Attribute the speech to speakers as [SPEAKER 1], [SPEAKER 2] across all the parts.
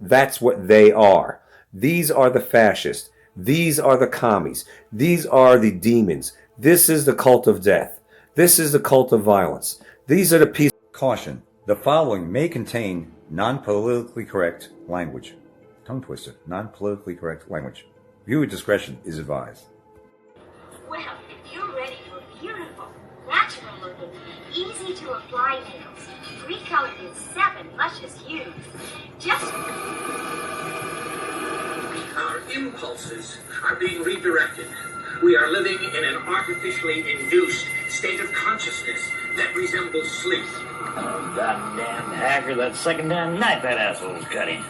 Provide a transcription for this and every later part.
[SPEAKER 1] That's what they are. These are the fascists. These are the commies. These are the demons. This is the cult of death. This is the cult of violence. These are the people.
[SPEAKER 2] Caution. The following may contain non-politically correct language. Tongue twister. Non-politically correct language. Viewer discretion is advised.
[SPEAKER 3] Well, if you're ready for beautiful, natural-looking, easy-to-apply nails, 3 colored in 7 luscious hues, just...
[SPEAKER 4] Our impulses are being redirected. We are living in an artificially induced state of consciousness that resembles sleep.
[SPEAKER 5] Oh, goddamn hacker, that second damn knife that asshole's cutting.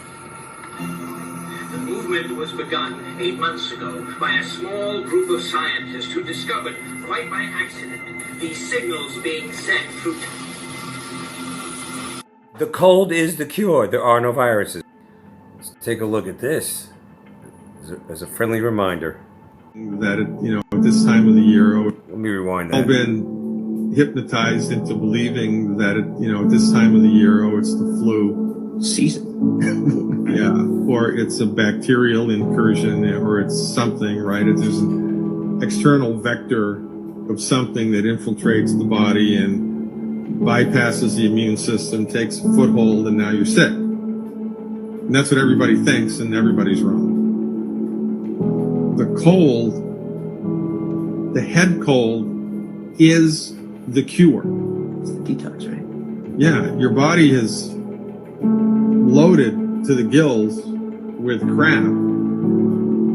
[SPEAKER 4] The movement was begun 8 months ago by a small group of scientists who discovered, quite by accident, these signals being sent through...
[SPEAKER 1] The cold is the cure. There are no viruses. Let's take a look at this as a friendly reminder.
[SPEAKER 6] That, at this time of the year,
[SPEAKER 1] let me rewind that.
[SPEAKER 6] I've been hypnotized into believing that, at this time of the year, it's the flu
[SPEAKER 5] season.
[SPEAKER 6] Yeah, or it's a bacterial incursion, or it's something, right? There's an external vector of something that infiltrates the body and bypasses the immune system, takes a foothold, and now you're sick. And that's what everybody thinks, and everybody's wrong. The cold, the head cold, is the cure.
[SPEAKER 5] It's the detox, right?
[SPEAKER 6] Yeah, your body is loaded to the gills with crap,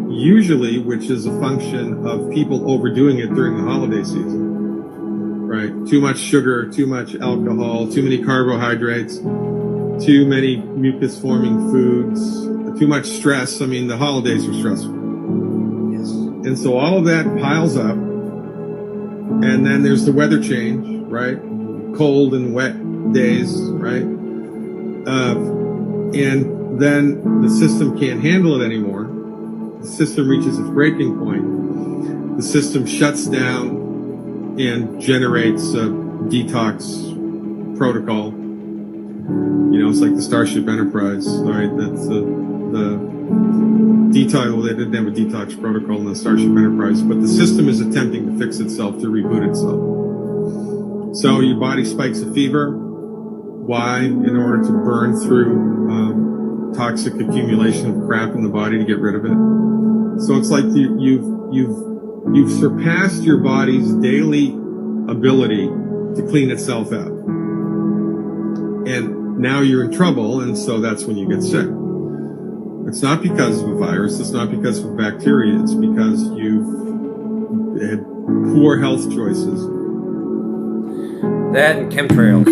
[SPEAKER 6] usually, which is a function of people overdoing it during the holiday season, right? Too much sugar, too much alcohol, too many carbohydrates, too many mucus-forming foods, too much stress. I mean, the holidays are stressful.
[SPEAKER 5] Yes.
[SPEAKER 6] And so all of that piles up, and then there's the weather change, right? Cold and wet days, right? And then the system can't handle it anymore. The system reaches its breaking point. The system shuts down and generates a detox protocol. It's like the Starship Enterprise, right? That's the detox. Well, they didn't have a detox protocol in the Starship Enterprise, but the system is attempting to fix itself, to reboot itself. So your body spikes a fever. Why? In order to burn through toxic accumulation of crap in the body to get rid of it. So it's like you've surpassed your body's daily ability to clean itself out. And now you're in trouble, and so that's when you get sick. It's not because of a virus, it's not because of a bacteria, it's because you've had poor health choices.
[SPEAKER 1] That and chemtrails.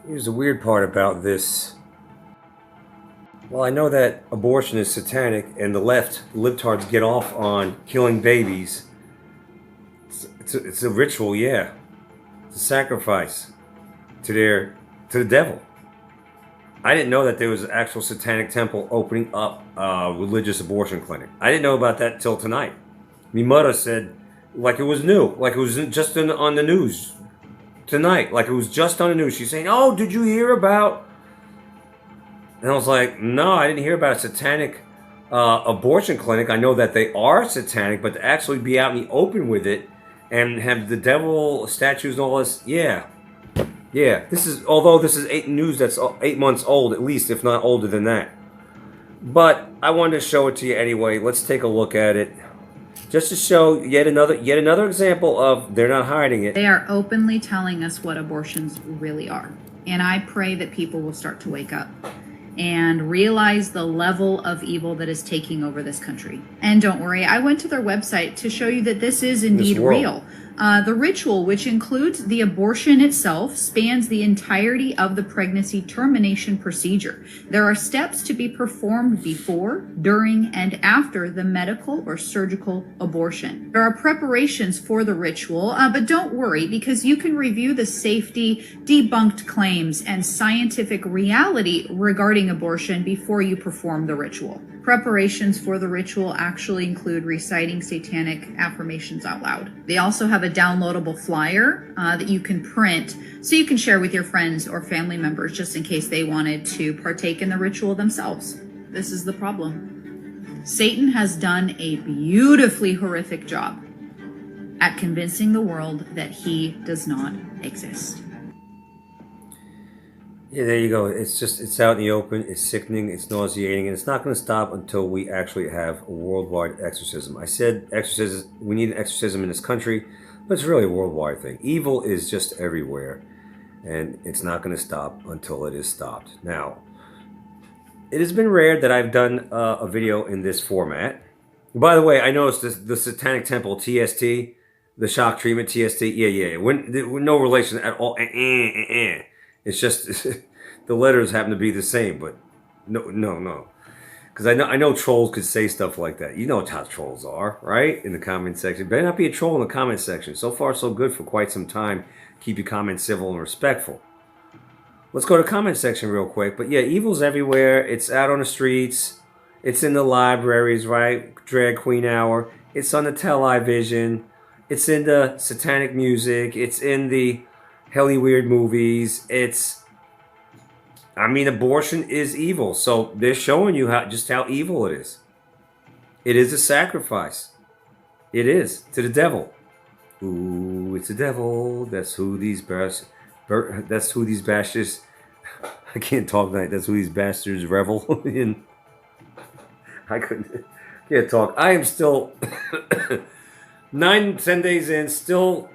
[SPEAKER 1] Here's the weird part about this. Well, I know that abortion is satanic, and the left, libtards, get off on killing babies. It's a ritual, yeah. It's a sacrifice to the devil. I didn't know that there was an actual satanic temple opening up a religious abortion clinic. I didn't know about that till tonight. My mother said, like it was new, like it was just on the news tonight, like it was just on the news. She's saying, "Oh, did you hear about?" And I was like, "No, I didn't hear about a satanic abortion clinic. I know that they are satanic, but to actually be out in the open with it and have the devil statues and all this, yeah." This is, although this is news that's 8 months old, at least, if not older than that. But I wanted to show it to you anyway. Let's take a look at it. Just to show yet another example of they're not hiding it.
[SPEAKER 7] They are openly telling us what abortions really are. And I pray that people will start to wake up and realize the level of evil that is taking over this country. And don't worry, I went to their website to show you that this is indeed real. The ritual, which includes the abortion itself, spans the entirety of the pregnancy termination procedure. There are steps to be performed before, during, and after the medical or surgical abortion. There are preparations for the ritual, but don't worry, because you can review the safety, debunked claims, and scientific reality regarding abortion before you perform the ritual. Preparations for the ritual actually include reciting satanic affirmations out loud. They also have a downloadable flyer that you can print so you can share with your friends or family members just in case they wanted to partake in the ritual themselves. This is the problem. Satan has done a beautifully horrific job at convincing the world that he does not exist.
[SPEAKER 1] Yeah, there you go. It's out in the open. It's sickening. It's nauseating, and it's not going to stop until we actually have a worldwide exorcism. I said exorcism. We need an exorcism in this country, but it's really a worldwide thing. Evil is just everywhere, and it's not going to stop until it is stopped. Now, it has been rare that I've done a video in this format. By the way, I noticed the Satanic Temple TST, the shock treatment TST. Yeah. We're no relation at all. It's just the letters happen to be the same, but no. Because I know trolls could say stuff like that. You know how trolls are, right? In the comment section. Better not be a troll in the comment section. So far, so good for quite some time. Keep your comments civil and respectful. Let's go to the comment section real quick. But yeah, evil's everywhere. It's out on the streets. It's in the libraries, right? Drag Queen Hour. It's on the television. It's in the satanic music. It's in the helly weird movies. Abortion is evil. So they're showing you just how evil it is. It is a sacrifice. It is to the devil. Ooh, it's the devil. That's who these bastards. I can't talk tonight. That's who these bastards revel in. Can't talk. I am still 9-10 days in, still.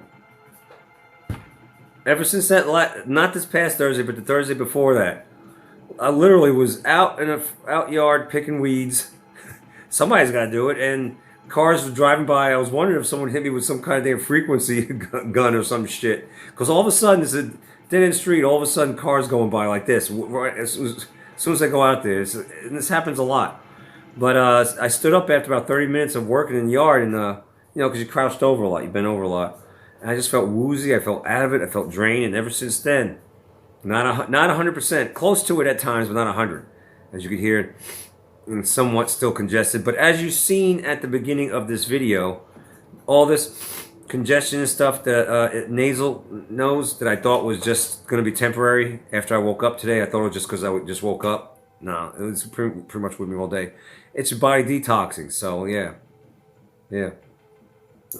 [SPEAKER 1] Ever since that, not this past Thursday, but the Thursday before that, I literally was out in a out yard picking weeds. Somebody's got to do it, and cars were driving by. I was wondering if someone hit me with some kind of damn frequency gun or some shit. Because all of a sudden, it's a dead-end street. All of a sudden, cars going by like this. Right as soon as I go out there, and this happens a lot. But I stood up after about 30 minutes of working in the yard, and because you crouched over a lot, you bent over a lot. And I just felt woozy. I felt out of it. I felt drained. And ever since then, not 100%. Close to it at times, but not 100. As you could hear, and somewhat still congested. But as you've seen at the beginning of this video, all this congestion and stuff, the nasal nose that I thought was just going to be temporary after I woke up today. I thought it was just because I just woke up. No, it was pretty much with me all day. It's your body detoxing. So, yeah.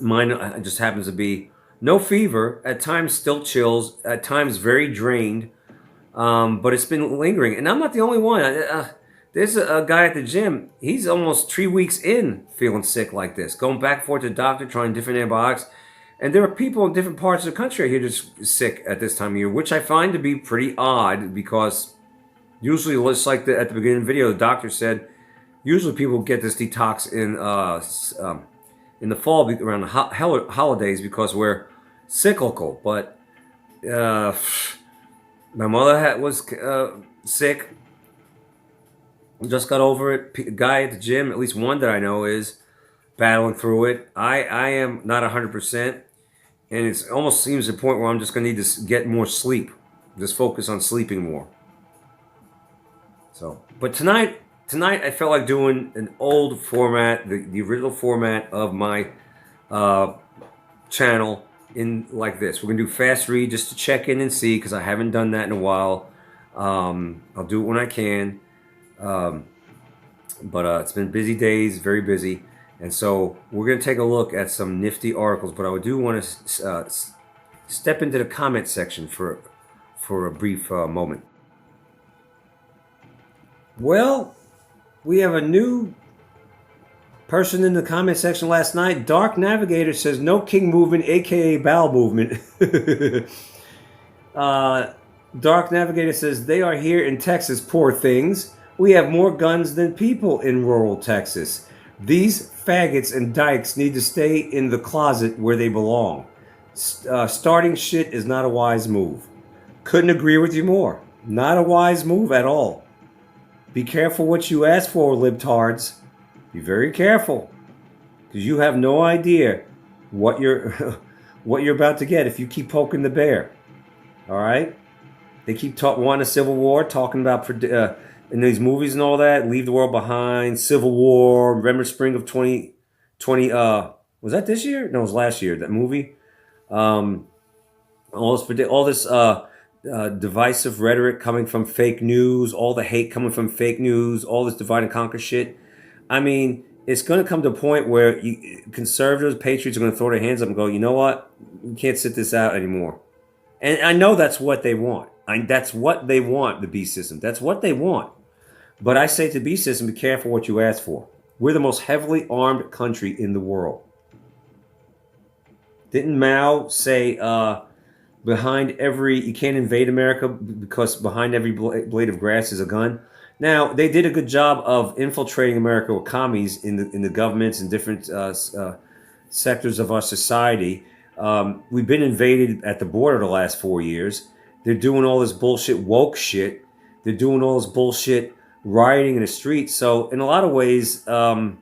[SPEAKER 1] Mine just happens to be no fever, at times still chills, at times very drained, but it's been lingering. And I'm not the only one. There's a guy at the gym, he's almost 3 weeks in feeling sick like this, going back and forth to the doctor, trying different antibiotics. And there are people in different parts of the country here just sick at this time of year, which I find to be pretty odd because usually, just like at the beginning of the video, the doctor said, usually people get this detox in the fall around the holidays because we're cyclical. But my mother was sick. Just got over it. A guy at the gym, at least one that I know, is battling through it. I am not 100%. And it almost seems to the point where I'm just going to need to get more sleep. Just focus on sleeping more. So, but tonight I felt like doing an old format, the original format of my channel in like this. We're going to do fast read just to check in and see because I haven't done that in a while. I'll do it when I can. But it's been busy days, very busy. And so we're going to take a look at some nifty articles. But I do want to step into the comment section for a brief moment. Well, We have a new person in the comment section last night. Dark Navigator says no king movement, aka bowel movement. Dark Navigator says they are here in Texas, poor things. We have more guns than people in rural Texas. These faggots and dykes need to stay in the closet where they belong. Starting shit is not a wise move. Couldn't agree with you more. Not a wise move at all. Be careful what you ask for, libtards. Be very careful, because you have no idea what you're what you're about to get if you keep poking the bear. All right? They keep wanting a civil war, talking about in these movies and all that, leave the world behind, civil war, remember spring of 2020, was that this year? No, it was last year, that movie. All this divisive rhetoric coming from fake news, all the hate coming from fake news, all this divide and conquer shit. I mean, it's going to come to a point where conservatives, patriots are going to throw their hands up and go, you know what? We can't sit this out anymore. And I know that's what they want. That's what they want, the beast system. That's what they want. But I say to the beast system, be careful what you ask for. We're the most heavily armed country in the world. Didn't Mao say you can't invade America because behind every blade of grass is a gun? Now, they did a good job of infiltrating America with commies in the governments and different sectors of our society. We've been invaded at the border the last 4 years. They're doing all this bullshit woke shit. They're doing all this bullshit rioting in the streets. So in a lot of ways, you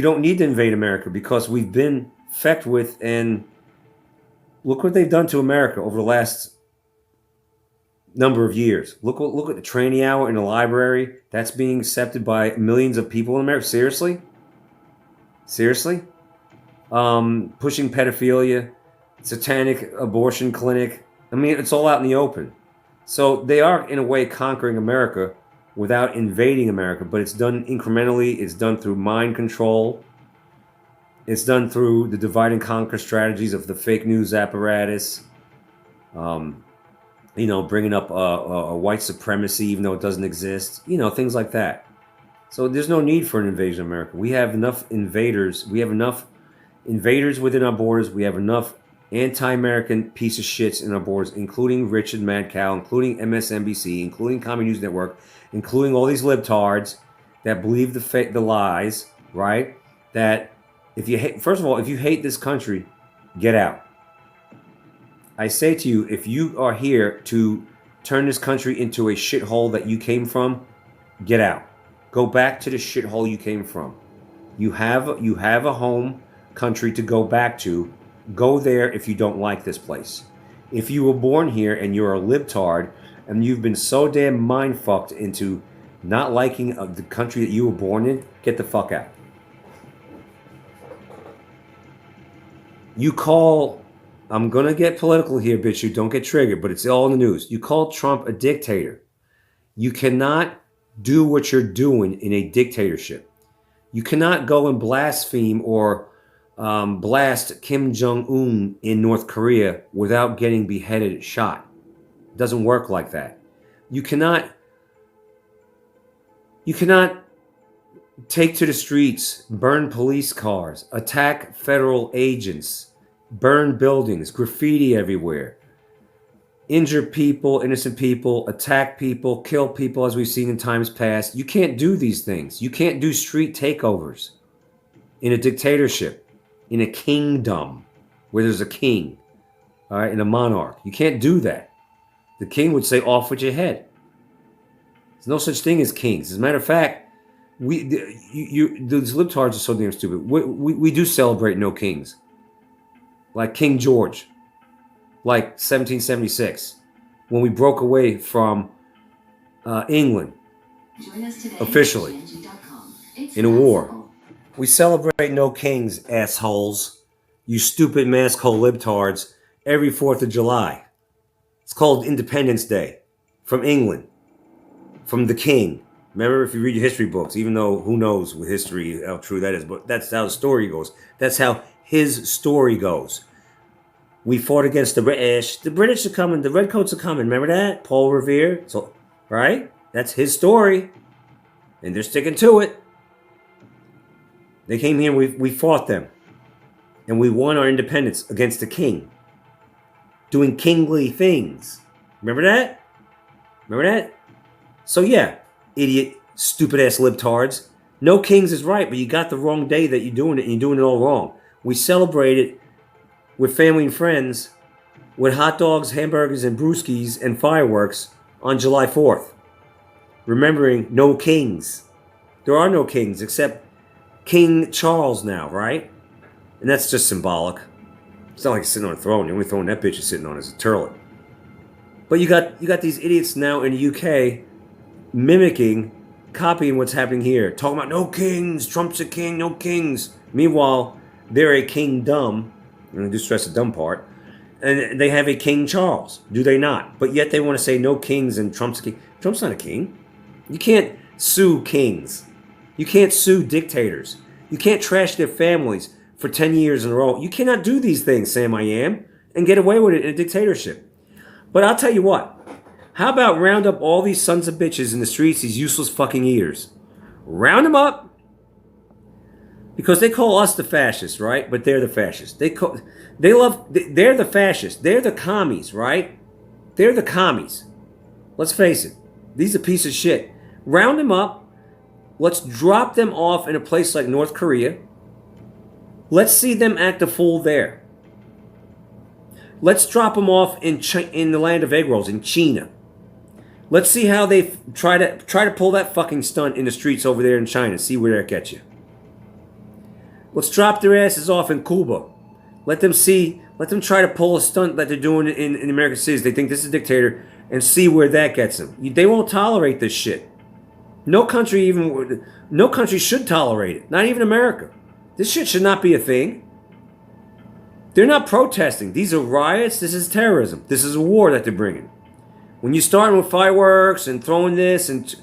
[SPEAKER 1] don't need to invade America because we've been fecked with, and look what they've done to America over the last number of years. Look at the tranny hour in the library. That's being accepted by millions of people in America. Seriously? Pushing pedophilia, satanic abortion clinic. I mean, it's all out in the open. So they are, in a way, conquering America without invading America, but it's done incrementally. It's done through mind control. It's done through the divide and conquer strategies of the fake news apparatus. Bringing up a white supremacy, even though it doesn't exist. Things like that. So there's no need for an invasion of America. We have enough invaders. We have enough invaders within our borders. We have enough anti-American piece of shits in our borders, including Richard Madcow, including MSNBC, including Common News Network, including all these libtards that believe the lies, right? That if you hate this country, get out. I say to you, if you are here to turn this country into a shithole that you came from, get out. Go back to the shithole you came from. You have a home country to go back to. Go there if you don't like this place. If you were born here and you're a libtard and you've been so damn mind fucked into not liking the country that you were born in, get the fuck out. I'm going to get political here, bitch. You don't get triggered, but it's all in the news. You call Trump a dictator. You cannot do what you're doing in a dictatorship. You cannot go and blaspheme or blast Kim Jong-un in North Korea without getting beheaded, shot. It doesn't work like that. You cannot take to the streets, burn police cars, attack federal agents, burn buildings, graffiti everywhere, injure people, innocent people, attack people, kill people, as we've seen in times past. You can't do these things. You can't do street takeovers in a dictatorship, in a kingdom where there's a king, all right, and a monarch. You can't do that. The king would say, off with your head. There's no such thing as kings. As a matter of fact, these libtards are so damn stupid. We do celebrate no kings. Like King George, like 1776, when we broke away from England officially in a war. We celebrate no kings, assholes. You stupid mask-hole libtards, every 4th of July. It's called Independence Day from England, from the king. Remember, if you read your history books, even though who knows with history how true that is, but that's how the story goes. That's how his story goes. We fought against the British. The British are coming. The Redcoats are coming. Remember that? Paul Revere. So right? That's his story, and they're sticking to it. They came here, we fought them, and we won our independence against the king, doing kingly things. Remember that? Remember that? So yeah, idiot, stupid ass libtards. No kings is right, but you got the wrong day that you're doing it, and you're doing it all wrong. We celebrate it with family and friends, with hot dogs, hamburgers, and brewskis and fireworks on July 4th. Remembering no kings. There are no kings except King Charles now, right? And that's just symbolic. It's not like he's sitting on a throne. The only throne that bitch is sitting on is a turlet. But you got these idiots now in the UK mimicking, copying what's happening here. Talking about no kings, Trump's a king, no kings. Meanwhile, they're a kingdom. And I do stress the dumb part. And they have a King Charles. Do they not? But yet they want to say no kings and Trump's a king. Trump's not a king. You can't sue kings. You can't sue dictators. You can't trash their families for 10 years in a row. You cannot do these things, Sam I Am, and get away with it in a dictatorship. But I'll tell you what. How about round up all these sons of bitches in the streets, these useless fucking eaters? Round them up. Because they call us the fascists, right? But they're the fascists. They're the fascists. They're the commies, right? They're the commies. Let's face it. These are pieces of shit. Round them up. Let's drop them off in a place like North Korea. Let's see them act a fool there. Let's drop them off in the land of egg rolls, in China. Let's see how they try to pull that fucking stunt in the streets over there in China. See where that gets you. Let's drop their asses off in Cuba. Let them try to pull a stunt that they're doing in American cities. They think this is a dictator, and see where that gets them. They won't tolerate this shit. No country should tolerate it. Not even America. This shit should not be a thing. They're not protesting. These are riots. This is terrorism. This is a war that they're bringing. When you start with fireworks and throwing this and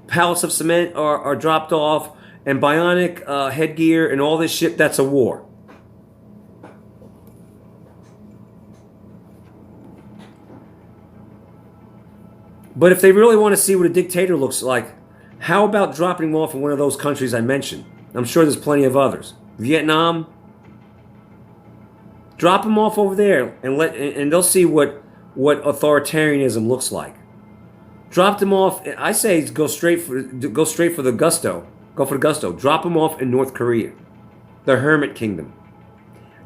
[SPEAKER 1] pallets of cement are dropped off and bionic headgear and all this shit, that's a war. But if they really want to see what a dictator looks like, how about dropping him off in one of those countries I mentioned? I'm sure there's plenty of others. Vietnam. Drop them off over there and they'll see what authoritarianism looks like. Drop them off. I say go straight for the gusto. Go for the gusto. Drop them off in North Korea, the Hermit Kingdom.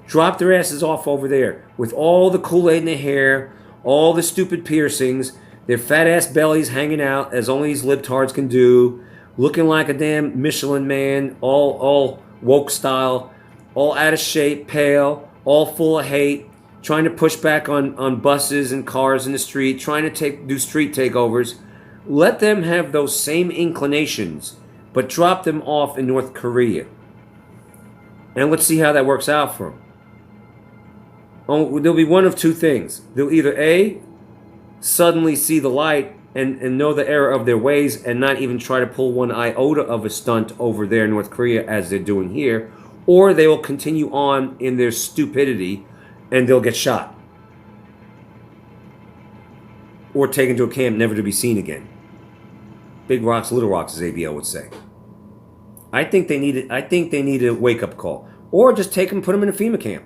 [SPEAKER 1] Drop their asses off over there with all the Kool-Aid in their hair, all the stupid piercings, their fat ass bellies hanging out as only these libtards can do, looking like a damn Michelin man, all woke style, all out of shape, pale, all full of hate, trying to push back on buses and cars in the street, trying to do street takeovers. Let them have those same inclinations, but drop them off in North Korea. And let's see how that works out for them. Oh, there'll be one of two things. They'll either A, suddenly see the light and know the error of their ways and not even try to pull one iota of a stunt over there in North Korea as they're doing here, or they will continue on in their stupidity and they'll get shot. Or taken to a camp never to be seen again. Big rocks, little rocks, as ABL would say. I think they need a wake-up call. Or just take them, put them in a FEMA camp.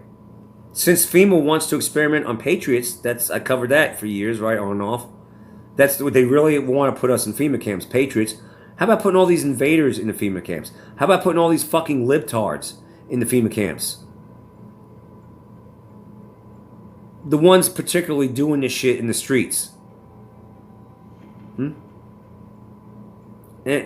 [SPEAKER 1] Since FEMA wants to experiment on patriots, I covered that for years, right, on and off. That's what they really want to put us in FEMA camps, patriots. How about putting all these invaders in the FEMA camps? How about putting all these fucking libtards in the FEMA camps? The ones particularly doing this shit in the streets. And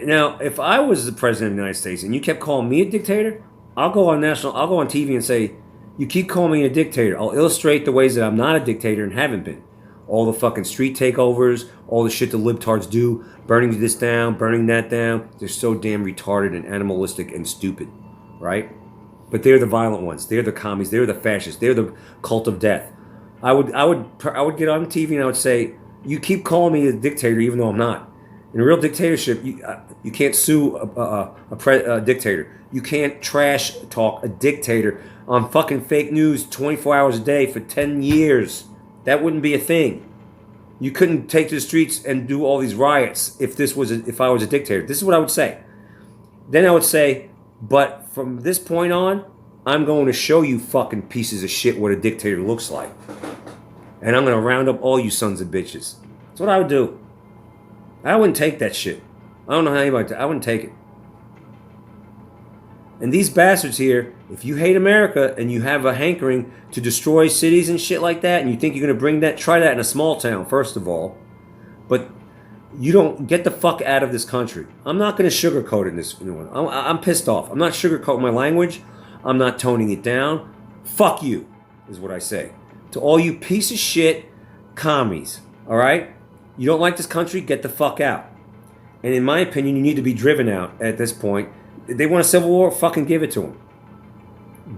[SPEAKER 1] now, if I was the president of the United States and you kept calling me a dictator, I'll go on TV and say, you keep calling me a dictator. I'll illustrate the ways that I'm not a dictator and haven't been. All the fucking street takeovers, all the shit the libtards do, burning this down, burning that down. They're so damn retarded and animalistic and stupid, right? But they're the violent ones. They're the commies. They're the fascists. They're the cult of death. I would get on TV and I would say, you keep calling me a dictator even though I'm not. In a real dictatorship, you can't sue a dictator. You can't trash talk a dictator on fucking fake news 24 hours a day for 10 years. That wouldn't be a thing. You couldn't take to the streets and do all these riots if I was a dictator. This is what I would say. Then I would say, but from this point on, I'm going to show you fucking pieces of shit what a dictator looks like. And I'm going to round up all you sons of bitches. That's what I would do. I wouldn't take that shit. I don't know how anybody, I wouldn't take it. And these bastards here, if you hate America and you have a hankering to destroy cities and shit like that, and you think you're going to bring that, try that in a small town, first of all. But you don't get the fuck out of this country. I'm not going to sugarcoat it in this one. I'm pissed off. I'm not sugarcoating my language. I'm not toning it down. Fuck you, is what I say. To all you piece of shit commies, all right? You don't like this country? Get the fuck out. And in my opinion, you need to be driven out at this point. If they want a civil war, fucking give it to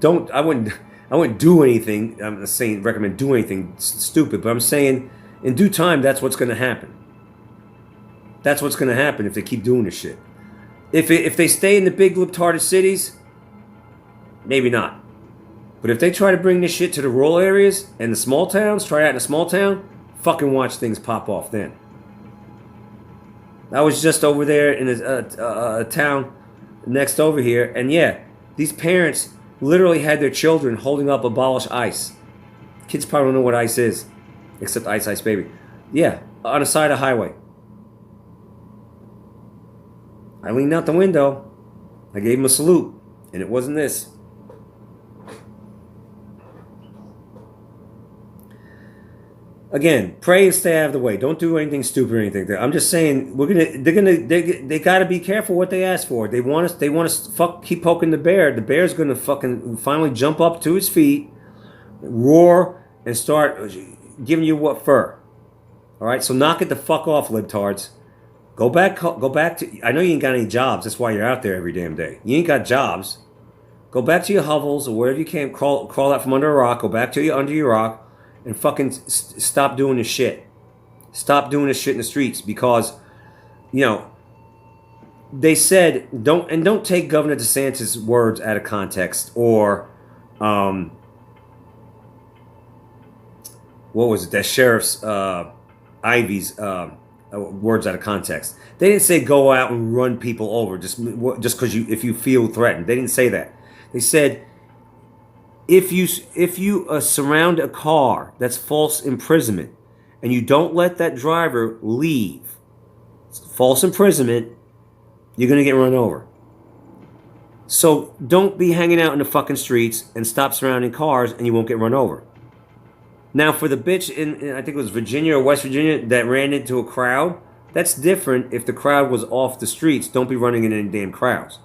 [SPEAKER 1] them. I wouldn't do anything. I'm not saying recommend do anything stupid, but I'm saying in due time, that's what's going to happen. That's what's going to happen if they keep doing this shit. If they stay in the big libtarded cities, maybe not. But if they try to bring this shit to the rural areas and the small towns, try it out in a small town, fucking watch things pop off then. I was just over there in a town next over here, and yeah, these parents literally had their children holding up Abolish ICE. Kids probably don't know what ICE is, except Ice Ice Baby. Yeah, on the side of the highway. I leaned out the window. I gave him a salute, and it wasn't this. Again, pray and stay out of the way. Don't do anything stupid or anything. I'm just saying they gotta be careful what they ask for. They want us keep poking the bear. The bear's gonna fucking finally jump up to his feet, roar, and start giving you what for. All right, so knock it the fuck off, libtards. Go back to. I know you ain't got any jobs. That's why you're out there every damn day. You ain't got jobs. Go back to your hovels or wherever you can. Crawl out from under a rock. Go back to under your rock. And fucking stop doing this shit. Stop doing this shit in the streets because, you know, they said don't take Governor DeSantis' words out of context or, what was it? That Sheriff's Ivy's words out of context. They didn't say go out and run people over just because if you feel threatened. They didn't say that. They said. If you surround a car that's false imprisonment and you don't let that driver leave, false imprisonment, you're going to get run over. So don't be hanging out in the fucking streets and stop surrounding cars and you won't get run over. Now for the bitch in I think it was Virginia or West Virginia that ran into a crowd, that's different if the crowd was off the streets. Don't be running in any damn crowds.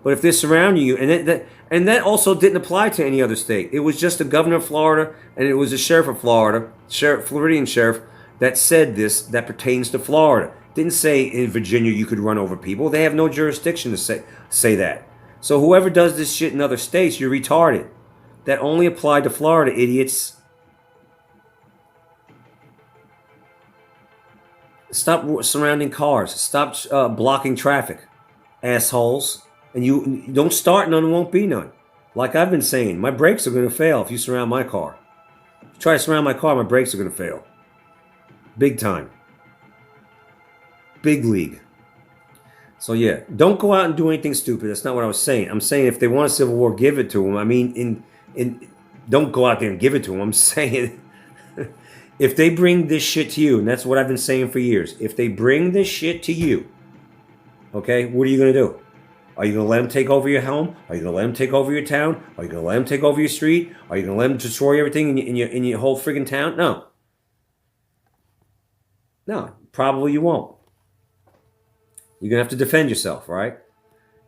[SPEAKER 1] But if they're surrounding you, and that also didn't apply to any other state. It was just the governor of Florida, and it was the sheriff of Florida, Floridian sheriff, that said this, that pertains to Florida. Didn't say in Virginia you could run over people. They have no jurisdiction to say that. So whoever does this shit in other states, you're retarded. That only applied to Florida, idiots. Stop surrounding cars. Stop blocking traffic, assholes. And you don't start, none won't be none. Like I've been saying, my brakes are going to fail if you surround my car. If you try to surround my car, my brakes are going to fail. Big time. Big league. So yeah, don't go out and do anything stupid. That's not what I was saying. I'm saying if they want a civil war, give it to them. I mean, don't go out there and give it to them. I'm saying if they bring this shit to you, and that's what I've been saying for years. If they bring this shit to you, okay, what are you going to do? Are you going to let them take over your home? Are you going to let them take over your town? Are you going to let them take over your street? Are you going to let them destroy everything in your whole friggin' town? No. No, probably you won't. You're going to have to defend yourself, right?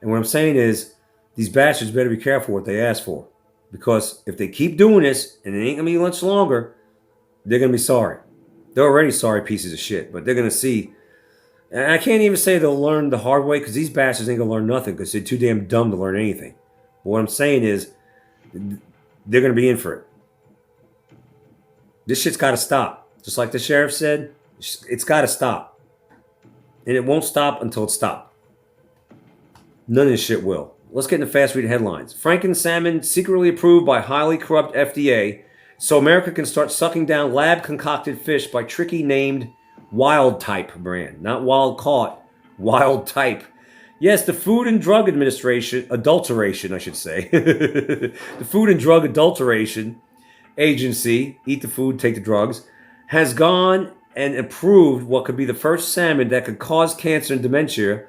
[SPEAKER 1] And what I'm saying is, these bastards better be careful what they ask for. Because if they keep doing this, and it ain't going to be much longer, they're going to be sorry. They're already sorry pieces of shit, but they're going to see. And I can't even say they'll learn the hard way because these bastards ain't going to learn nothing because they're too damn dumb to learn anything. But what I'm saying is they're going to be in for it. This shit's got to stop. Just like the sheriff said, it's got to stop. And it won't stop until it's stopped. None of this shit will. Let's get into fast read headlines. Franken salmon secretly approved by highly corrupt FDA so America can start sucking down lab-concocted fish by tricky named Wild Type brand, not wild caught, Wild Type. Yes, the Food and Drug Adulteration, I should say. The Food and Drug Adulteration Agency, eat the food, take the drugs, has gone and approved what could be the first salmon that could cause cancer and dementia,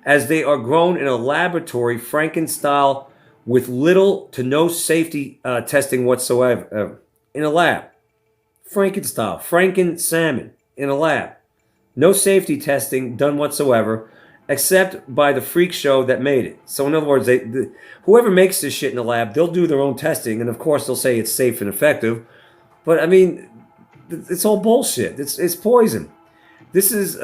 [SPEAKER 1] as they are grown in a laboratory Franken-style with little to no safety testing whatsoever. In a lab. Franken-style. Franken salmon in a lab. No safety testing done whatsoever, except by the freak show that made it. So in other words, whoever makes this shit in the lab, they'll do their own testing, and of course they'll say it's safe and effective. But I mean, it's all bullshit. It's poison. This is...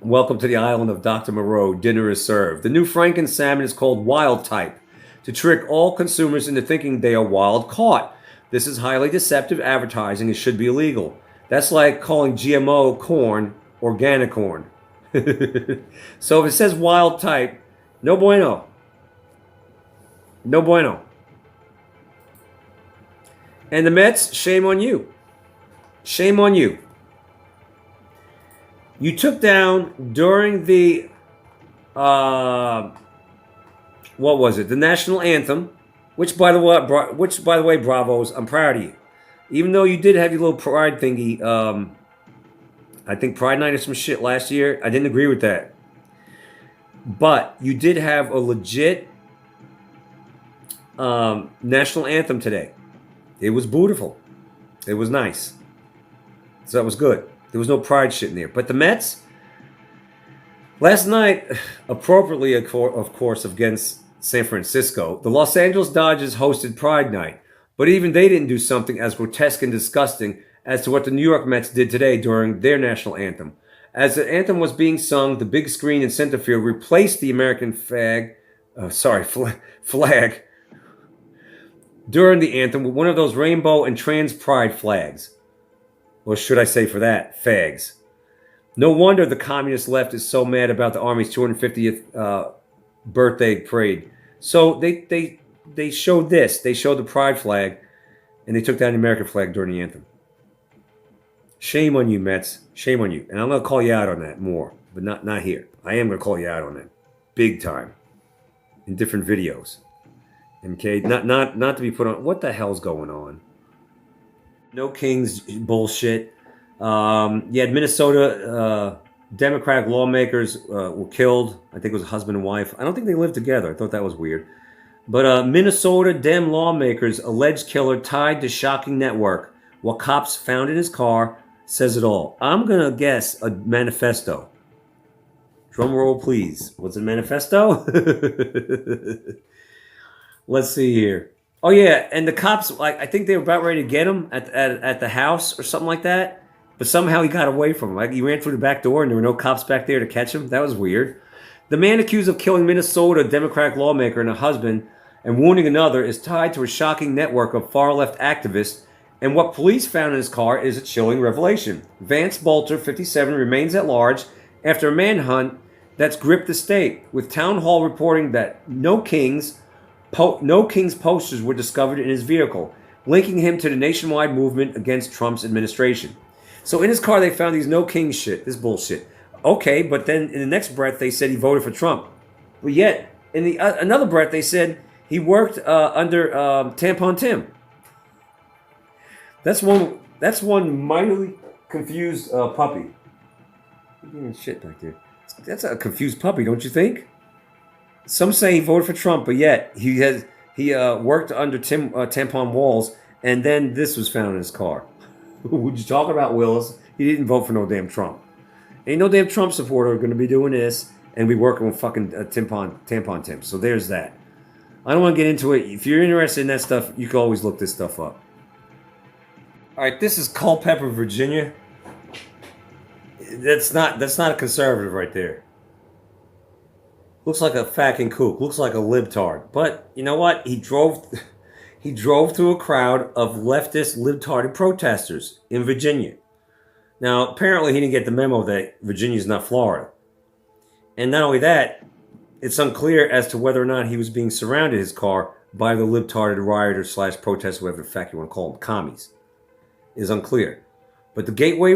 [SPEAKER 1] Welcome to the island of Dr. Moreau. Dinner is served. The new Franken salmon is called Wild Type to trick all consumers into thinking they are wild caught. This is highly deceptive advertising and should be illegal. That's like calling GMO corn organic corn. So if it says Wild Type, no bueno. No bueno. And the Mets, shame on you. Shame on you. You took down during the, what was it? The national anthem, which by the way, bravos, I'm proud of you. Even though you did have your little pride thingy, I think Pride Night or some shit last year, I didn't agree with that. But you did have a legit national anthem today. It was beautiful. It was nice. So that was good. There was no pride shit in there. But the Mets, last night, appropriately, of course, against San Francisco, the Los Angeles Dodgers hosted Pride Night. But even they didn't do something as grotesque and disgusting as to what the New York Mets did today during their national anthem. As the anthem was being sung, the big screen in center field replaced the American flag during the anthem with one of those rainbow and trans pride flags. Or should I say for that, fags. No wonder the communist left is so mad about the Army's 250th birthday parade. So they showed this. They showed the pride flag, and they took down the American flag during the anthem. Shame on you, Mets. Shame on you. And I'm going to call you out on that more, but not here. I am going to call you out on that. Big time. In different videos. Okay? Not to be put on. What the hell's going on? No Kings bullshit. You had Minnesota Democratic lawmakers were killed. I think it was a husband and wife. I don't think they lived together. I thought that was weird. But Minnesota Dem lawmakers alleged killer tied to shocking network. What cops found in his car says it all. I'm going to guess a manifesto. Drum roll, please. What's a manifesto? Let's see here. Oh, yeah, and the cops, I think they were about ready to get him at the house or something like that. But somehow he got away from him. He ran through the back door and there were no cops back there to catch him. That was weird. The man accused of killing Minnesota Democratic lawmaker and a husband and wounding another is tied to a shocking network of far-left activists. And what police found in his car is a chilling revelation. Vance Bolter, 57, remains at large after a manhunt that's gripped the state, with Town Hall reporting that no Kings posters were discovered in his vehicle, linking him to the nationwide movement against Trump's administration. So in his car, they found these no Kings shit, this bullshit. Okay, but then in the next breath, they said he voted for Trump. But yet, in the another breath, they said he worked under Tampon Tim. That's one mightily confused puppy. You're doing shit back there. That's a confused puppy, don't you think? Some say he voted for Trump, but yet he worked under Tampon Walls, and then this was found in his car. Would you talk about Willis? He didn't vote for no damn Trump. Ain't no damn Trump supporter going to be doing this and be working with fucking Tampon Tim. So there's that. I don't want to get into it. If you're interested in that stuff, you can always look this stuff up. All right, this is Culpeper, Virginia. That's not a conservative right there. Looks like a fucking kook. Looks like a libtard. But you know what? He drove through a crowd of leftist libtarded protesters in Virginia. Now, apparently he didn't get the memo that Virginia's not Florida. And not only that, it's unclear as to whether or not he was being surrounded in his car by the libtarded rioters / protesters, whatever the fuck you want to call them, commies. Is unclear. But the Gateway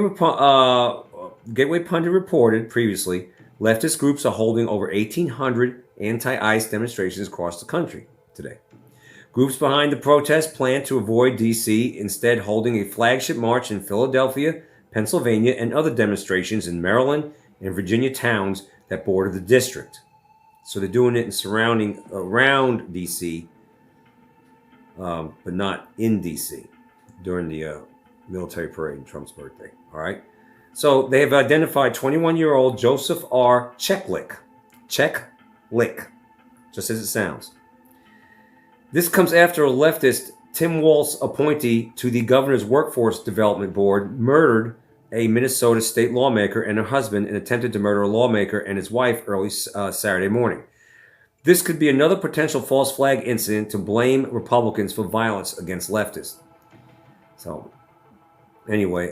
[SPEAKER 1] Pundit reported previously, leftist groups are holding over 1,800 anti-ICE demonstrations across the country today. Groups behind the protest plan to avoid D.C., instead holding a flagship march in Philadelphia, Pennsylvania, and other demonstrations in Maryland and Virginia towns that border the district. So they're doing it in around D.C., but not in D.C. during the military parade on Trump's birthday. All right. So they have identified 21-year-old Joseph R. Cheklik, just as it sounds. This comes after a leftist Tim Walz appointee to the governor's workforce development board murdered a Minnesota state lawmaker and her husband and attempted to murder a lawmaker and his wife early Saturday morning. This could be another potential false flag incident to blame Republicans for violence against leftists. So, anyway,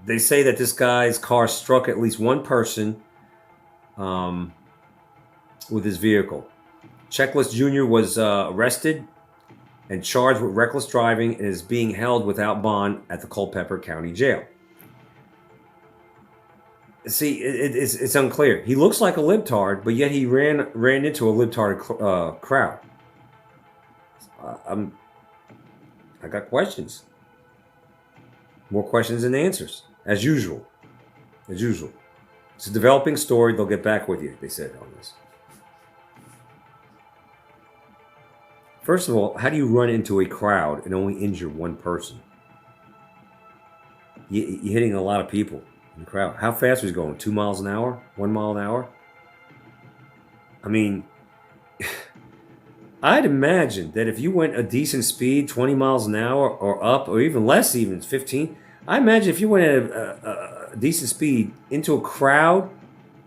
[SPEAKER 1] they say that this guy's car struck at least one person with his vehicle. Checklist Jr. was arrested and charged with reckless driving and is being held without bond at the Culpeper County Jail. See, it's unclear. He looks like a libtard, but yet he ran into a libtard crowd. I got questions. More questions than answers, as usual. It's a developing story. They'll get back with you, they said on this. First of all, how do you run into a crowd and only injure one person? You're hitting a lot of people in the crowd. How fast was he going? 2 miles an hour? 1 mile an hour? I mean, I'd imagine that if you went a decent speed, 20 miles an hour or up, or even less, even 15, I imagine if you went at a decent speed into a crowd,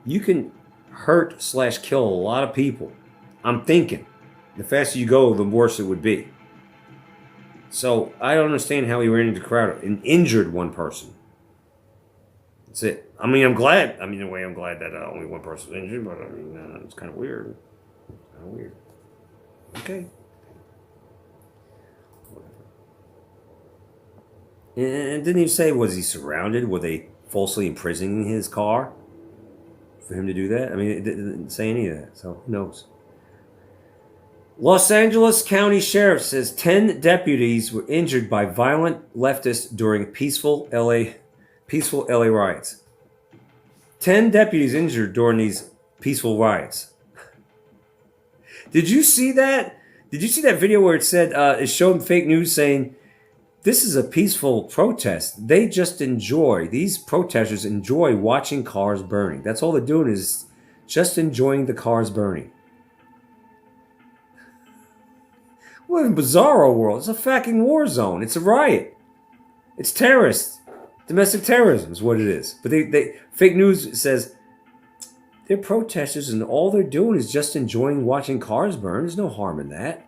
[SPEAKER 1] you can hurt/kill a lot of people. I'm thinking. The faster you go, the worse it would be. So I don't understand how he ran into the crowd and injured one person. That's it. I mean, I'm glad. I mean, in a way, I'm glad that only one person was injured, but I mean, it's kind of weird. Okay. And didn't even say, was he surrounded? Were they falsely imprisoning his car for him to do that? I mean, it didn't say any of that, so who knows? Los Angeles County Sheriff says 10 deputies were injured by violent leftists during peaceful LA riots. 10 deputies injured during these peaceful riots. Did you see that? Did you see that video where it said, it showed fake news saying, this is a peaceful protest. These protesters enjoy watching cars burning. That's all they're doing is just enjoying the cars burning. What a bizarro world. It's a fucking war zone. It's a riot. It's terrorists. Domestic terrorism is what it is. But they fake news says they're protesters and all they're doing is just enjoying watching cars burn. There's no harm in that.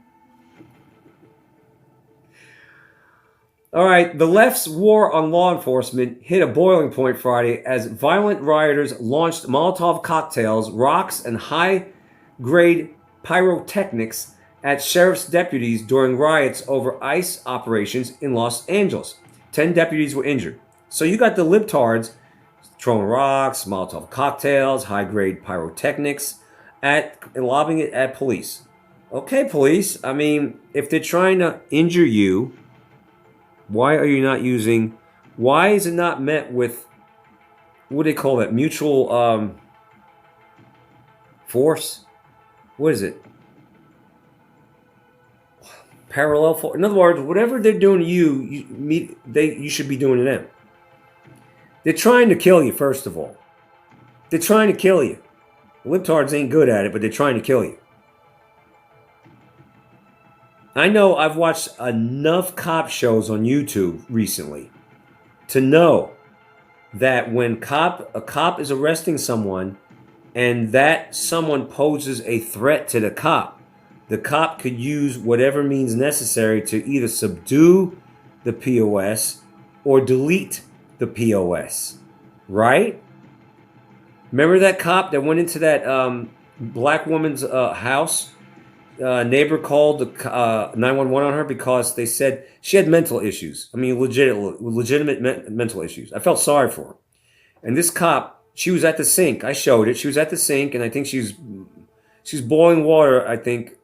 [SPEAKER 1] All right, the left's war on law enforcement hit a boiling point Friday as violent rioters launched Molotov cocktails, rocks, and high-grade pyrotechnics at sheriff's deputies during riots over ICE operations in Los Angeles. 10 deputies were injured. So you got the libtards throwing rocks, Molotov cocktails, high-grade pyrotechnics, lobbing it at police. Okay, police, I mean, if they're trying to injure you, why is it not met with, what do they call that, mutual force? What is it? Parallel force. In other words, whatever they're doing to you, you should be doing to them. They're trying to kill you, first of all. They're trying to kill you. Libtards ain't good at it, but they're trying to kill you. I know I've watched enough cop shows on YouTube recently to know that when a cop is arresting someone and that someone poses a threat to the cop could use whatever means necessary to either subdue the POS or delete the POS. Right? Remember that cop that went into that black woman's house? neighbor called the 911 on her because they said she had mental issues. I mean, legitimate mental issues. I felt sorry for her. And this cop, she was at the sink. I showed it. She was at the sink, and I think she's boiling water. I think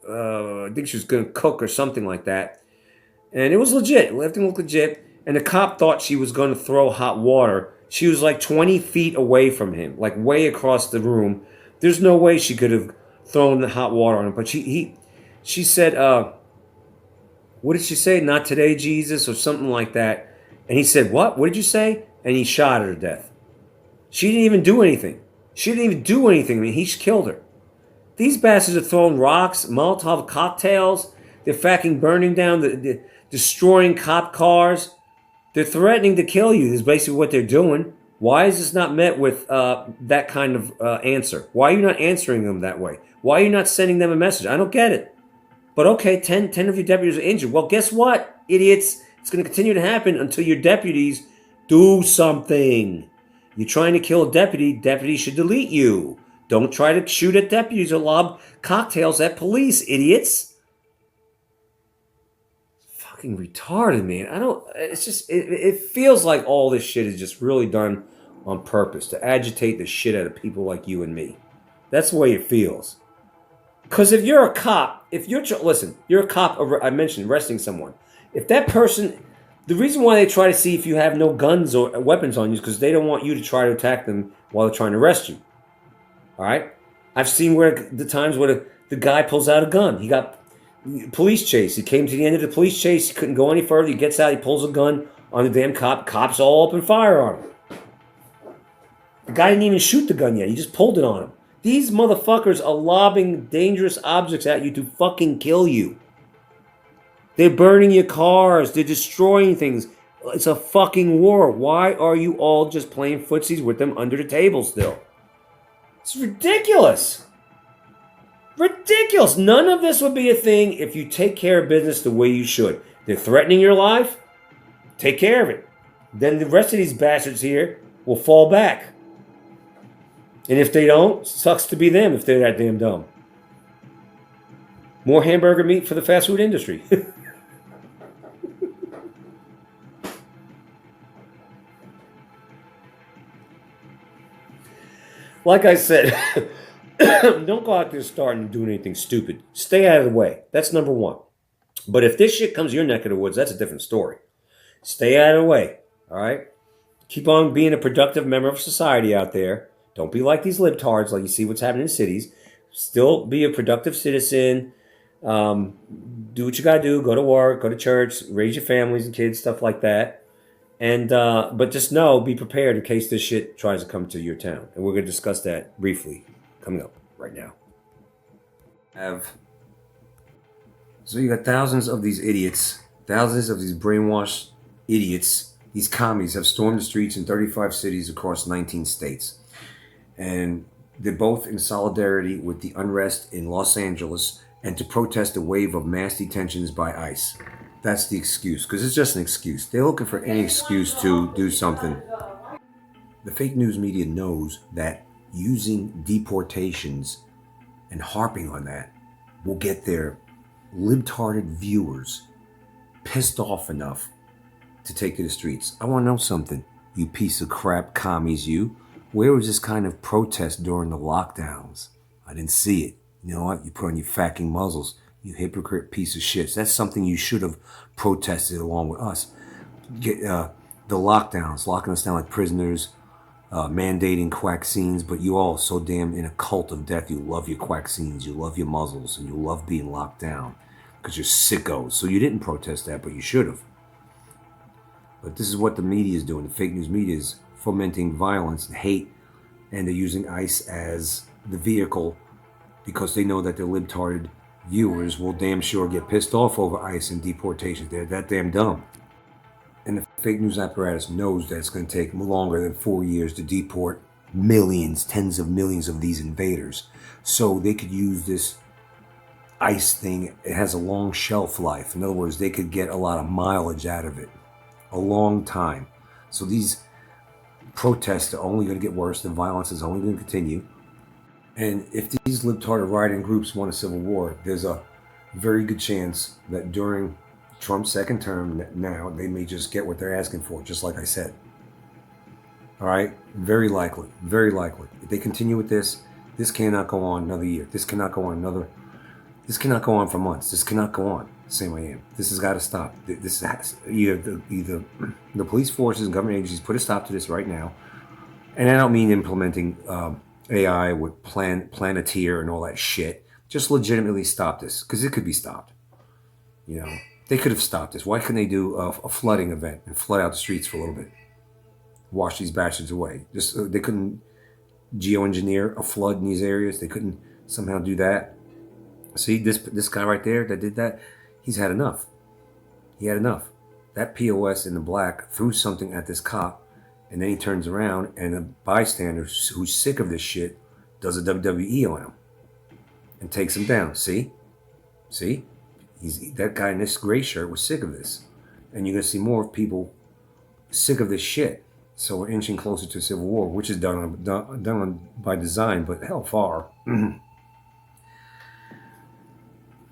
[SPEAKER 1] she was going to cook or something like that. And it was legit. Everything looked legit. And the cop thought she was going to throw hot water. She was like 20 feet away from him, like way across the room. There's no way she could have thrown the hot water on him. But she said, what did she say? Not today, Jesus, or something like that. And he said, what? What did you say? And he shot her to death. She didn't even do anything. I mean, he killed her. These bastards are throwing rocks, Molotov cocktails. They're fucking burning down, destroying cop cars. They're threatening to kill you is basically what they're doing. Why is this not met with that kind of answer? Why are you not answering them that way? Why are you not sending them a message? I don't get it. But okay, 10 of your deputies are injured. Well, guess what, idiots? It's going to continue to happen until your deputies do something. You're trying to kill a deputy, deputies should delete you. Don't try to shoot at deputies or lob cocktails at police, idiots. Fucking retarded, man. It's just, it feels like all this shit is just really done on purpose to agitate the shit out of people like you and me. That's the way it feels. Because if you're a cop, you're a cop, I mentioned arresting someone. If that person, the reason why they try to see if you have no guns or weapons on you is because they don't want you to try to attack them while they're trying to arrest you. All right? I've seen the times where the guy pulls out a gun. He got police chase. He came to the end of the police chase. He couldn't go any further. He gets out. He pulls a gun on the damn cop. Cops all open fire on him. The guy didn't even shoot the gun yet. He just pulled it on him. These motherfuckers are lobbing dangerous objects at you to fucking kill you. They're burning your cars. They're destroying things. It's a fucking war. Why are you all just playing footsies with them under the table still? It's ridiculous. Ridiculous. None of this would be a thing if you take care of business the way you should. They're threatening your life. Take care of it. Then the rest of these bastards here will fall back. And if they don't, sucks to be them if they're that damn dumb. More hamburger meat for the fast food industry. Like I said, don't go out there starting doing anything stupid. Stay out of the way. That's number one. But if this shit comes your neck of the woods, that's a different story. Stay out of the way. All right? Keep on being a productive member of society out there. Don't be like these libtards, like you see what's happening in cities. Still be a productive citizen. Do what you got to do. Go to work, go to church, raise your families and kids, stuff like that. And but just be prepared in case this shit tries to come to your town. And we're going to discuss that briefly coming up right now. So you got thousands of these idiots, thousands of these brainwashed idiots. These commies have stormed the streets in 35 cities across 19 states. And they're both in solidarity with the unrest in Los Angeles and to protest a wave of mass detentions by ICE. That's the excuse, because it's just an excuse. They're looking for any excuse to do something. The fake news media knows that using deportations and harping on that will get their libtarded viewers pissed off enough to take to the streets. I want to know something, you piece of crap commies, you. Where was this kind of protest during the lockdowns? I didn't see it. You know what? You put on your fucking muzzles. You hypocrite piece of shit. That's something you should have protested along with us. The lockdowns, locking us down like prisoners, mandating quackscenes, but you all so damn in a cult of death. You love your quackscenes, you love your muzzles, and you love being locked down because you're sickos. So you didn't protest that, but you should have. But this is what the media is doing. The fake news media is fomenting violence and hate, and they're using ICE as the vehicle because they know that their libtarded viewers will damn sure get pissed off over ICE and deportation. They're that damn dumb. And the fake news apparatus knows that it's going to take longer than 4 years to deport millions, tens of millions of these invaders. So they could use this ICE thing. It has a long shelf life. In other words, they could get a lot of mileage out of it. A long time. So these protests are only going to get worse. The violence is only going to continue. And if these libtarded rioting groups want a civil war, there's a very good chance that during Trump's second term now, they may just get what they're asking for, just like I said. All right? Very likely. Very likely. If they continue with this, this cannot go on another year. This cannot go on for months. This cannot go on. Same I am. This has got to stop. This has either the police forces and government agencies put a stop to this right now. And I don't mean implementing AI with Planeteer and all that shit. Just legitimately stop this, because it could be stopped. You know, they could have stopped this. Why couldn't they do a flooding event and flood out the streets for a little bit? Wash these bastards away. Just they couldn't geoengineer a flood in these areas. They couldn't somehow do that. See, this guy right there that did that, he's had enough. He had enough. That POS in the black threw something at this cop, and then he turns around, and a bystander who's sick of this shit does a WWE on him and takes him down. See? That guy in this gray shirt was sick of this. And you're going to see more people sick of this shit. So we're inching closer to civil war, which is done by design, but hell far.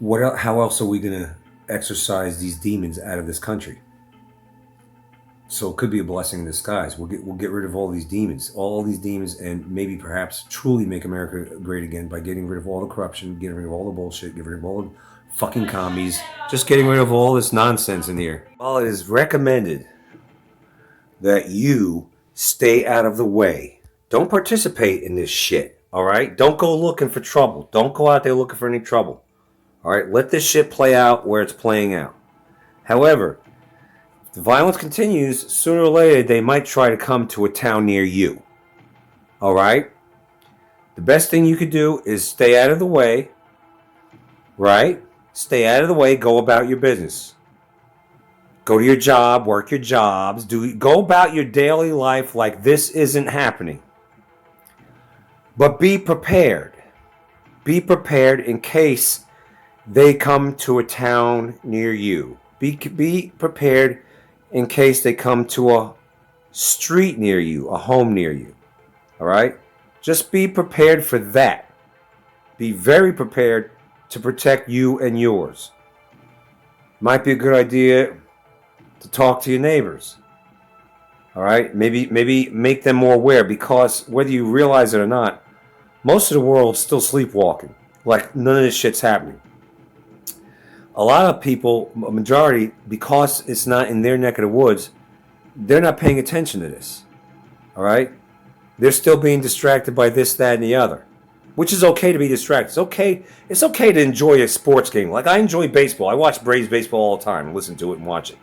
[SPEAKER 1] How else are we going to exorcise these demons out of this country? So it could be a blessing in disguise. We'll get rid of all these demons, and maybe perhaps truly make America great again by getting rid of all the corruption, getting rid of all the bullshit, getting rid of all the fucking commies, just getting rid of all this nonsense in here. Well, it is recommended that you stay out of the way. Don't participate in this shit, all right? Don't go looking for trouble. Don't go out there looking for any trouble, all right? Let this shit play out where it's playing out. However, if the violence continues, sooner or later, they might try to come to a town near you, all right? The best thing you could do is stay out of the way, right? Stay out of the way. Go about your business. Go to your job, work your jobs, go about your daily life like this isn't happening. But be prepared. Be prepared in case they come to a town near you. Be prepared in case they come to a street near you, a home near you. All right? Just be prepared for that. Be very prepared to protect you and yours. Might be a good idea to talk to your neighbors. All right? Maybe make them more aware, because whether you realize it or not, most of the world's still sleepwalking. Like none of this shit's happening. A lot of people, a majority, because it's not in their neck of the woods, they're not paying attention to this. All right? They're still being distracted by this, that, and the other. Which is okay to be distracted. It's okay to enjoy a sports game. Like I enjoy baseball. I watch Braves baseball all the time and listen to it and watch it.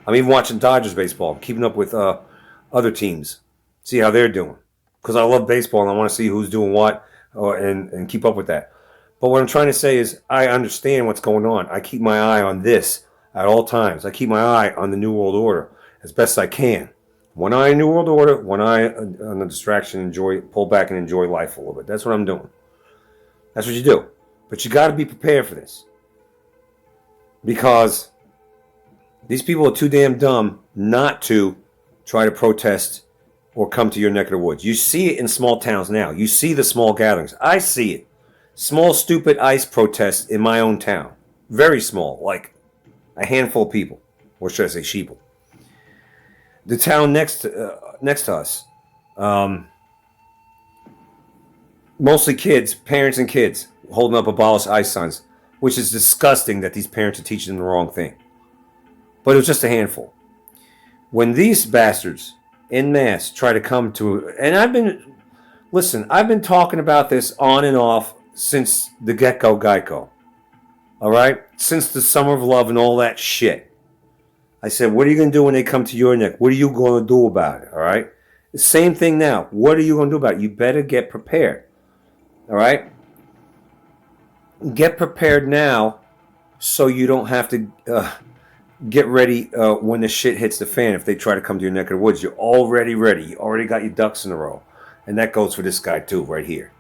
[SPEAKER 1] I'm even watching Dodgers baseball, keeping up with other teams, see how they're doing. Because I love baseball and I want to see who's doing what and keep up with that. But what I'm trying to say is I understand what's going on. I keep my eye on this at all times. I keep my eye on the New World Order as best I can. One eye on New World Order, one eye on the distraction, pull back and enjoy life a little bit. That's what I'm doing. That's what you do. But you got to be prepared for this. Because these people are too damn dumb not to try to protest or come to your neck of the woods. You see it in small towns now. You see the small gatherings. I see it. Small, stupid ICE protests in my own town. Very small, like a handful of people. Or should I say sheeple. The town next to us, mostly kids, parents and kids, holding up abolish ICE signs, which is disgusting that these parents are teaching them the wrong thing. But it was just a handful. When these bastards, en masse, try to come to... And I've been talking about this on and off since the get-go Geico. All right? Since the Summer of Love and all that shit. I said, what are you going to do when they come to your neck? What are you going to do about it? All right? The same thing now. What are you going to do about it? You better get prepared. All right? Get prepared now so you don't have to get ready when the shit hits the fan. If they try to come to your neck of the woods, you're already ready. You already got your ducks in a row. And that goes for this guy too, right here.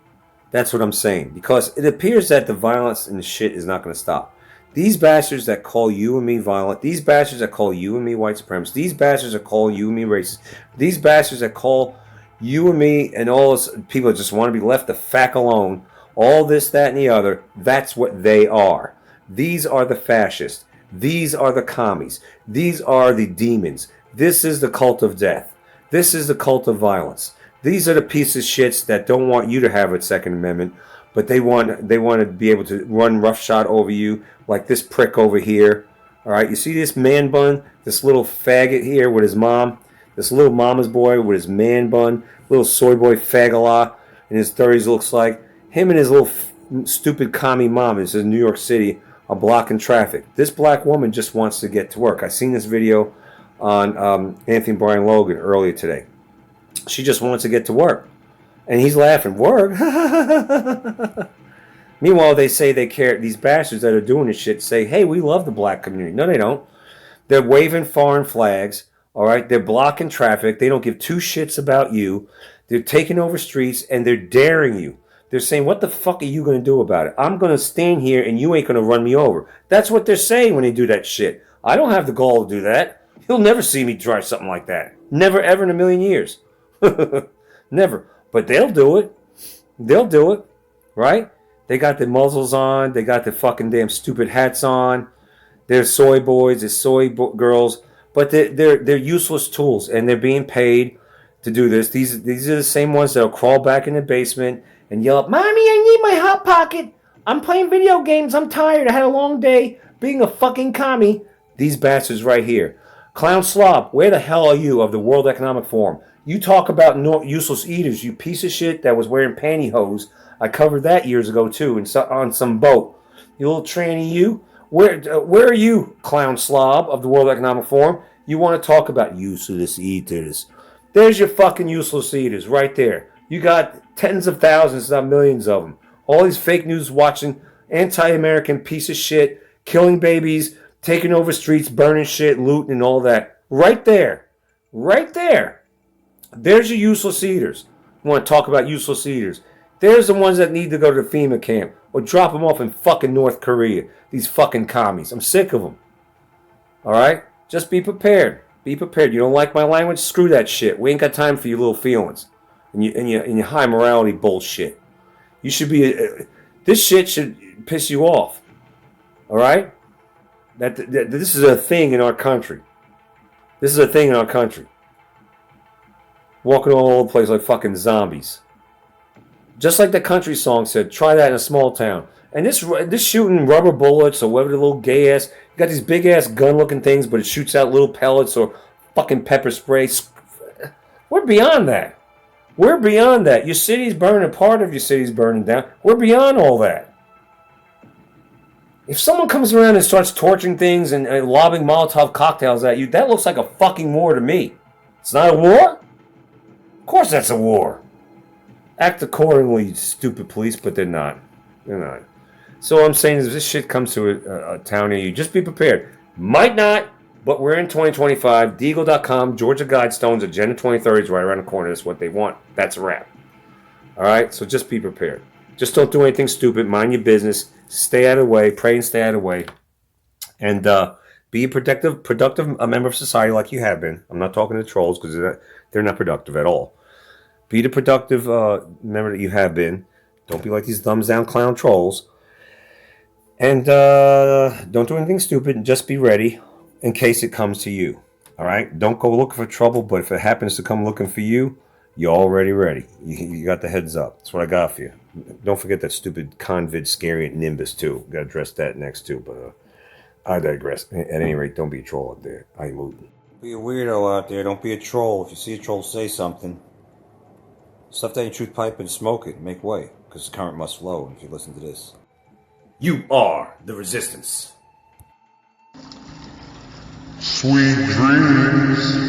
[SPEAKER 1] That's what I'm saying. Because it appears that the violence and the shit is not going to stop. These bastards that call you and me violent, these bastards that call you and me white supremacists, these bastards that call you and me racist, these bastards that call you and me and all those people that just want to be left the fuck alone, all this, that, and the other, that's what they are. These are the fascists. These are the commies. These are the demons. This is the cult of death. This is the cult of violence. These are the pieces of shits that don't want you to have a Second Amendment, but they want to be able to run roughshod over you, like this prick over here. All right, you see this man bun, this little faggot here with his mom, this little mama's boy with his man bun, little soy boy fagala in his 30s looks like. Him and his little stupid commie mom, this is New York City, are blocking traffic. This black woman just wants to get to work. I seen this video on Anthony Brian Logan earlier today. She just wants to get to work. And he's laughing, work? Meanwhile, they say they care. These bastards that are doing this shit say, hey, we love the black community. No, they don't. They're waving foreign flags. All right, they're blocking traffic. They don't give two shits about you. They're taking over streets and they're daring you. They're saying, what the fuck are you going to do about it? I'm going to stand here and you ain't going to run me over. That's what they're saying when they do that shit. I don't have the gall to do that. You'll never see me try something like that. Never, ever in a million years. Never. But they'll do it. They'll do it. Right? They got the muzzles on. They got the fucking damn stupid hats on. They're soy boys. They're soy girls. But they're useless tools. And they're being paid to do this. These are the same ones that'll crawl back in the basement and yell up, Mommy, I need my Hot Pocket. I'm playing video games. I'm tired. I had a long day being a fucking commie. These bastards right here. Clown Slob, where the hell are you of the World Economic Forum? You talk about useless eaters, you piece of shit that was wearing pantyhose. I covered that years ago too, on some boat. You little tranny, you. Where are you, Clown Slob of the World Economic Forum? You want to talk about useless eaters? There's your fucking useless eaters right there. You got tens of thousands, not millions of them. All these fake news watching, anti-American piece of shit, killing babies, taking over streets, burning shit, looting, and all that. Right there. Right there. There's your useless eaters. You want to talk about useless eaters? There's the ones that need to go to the FEMA camp or drop them off in fucking North Korea. These fucking commies. I'm sick of them. All right? Just be prepared. Be prepared. You don't like my language? Screw that shit. We ain't got time for your little feelings and your high morality bullshit. You should be... this shit should piss you off. All right? That this is a thing in our country. This is a thing in our country. Walking all over the place like fucking zombies. Just like the country song said, try that in a small town. And this shooting rubber bullets or whatever the little gay ass, you got these big ass gun looking things, but it shoots out little pellets or fucking pepper spray. We're beyond that. We're beyond that. Your city's burning, part of your city's burning down. We're beyond all that. If someone comes around and starts torching things and lobbing Molotov cocktails at you, that looks like a fucking war to me. It's not a war? Of course that's a war. Act accordingly, stupid police, but they're not. They're not. So what I'm saying is if this shit comes to a town near you, just be prepared. Might not, but we're in 2025. Deagle.com, Georgia Guidestones, Agenda 2030 is right around the corner. That's what they want. That's a wrap. All right? So just be prepared. Just don't do anything stupid. Mind your business. Stay out of the way. Pray and stay out of the way. And be a productive member of society like you have been. I'm not talking to trolls because they're not productive at all. Be the productive member that you have been. Don't be like these thumbs down clown trolls. And don't do anything stupid. Just be ready in case it comes to you. All right? Don't go looking for trouble, but if it happens to come looking for you, you're already ready. You got the heads up. That's what I got for you. Don't forget that stupid convid scariant Nimbus, too. Got to address that next, too. But I digress. At any rate, don't be a troll out there. I move. Be a weirdo out there. Don't be a troll. If you see a troll, say something. Stuff that ain't truth pipe and smoke it. Make way. Because the current must flow if you listen to this. You are the resistance.
[SPEAKER 8] Sweet dreams.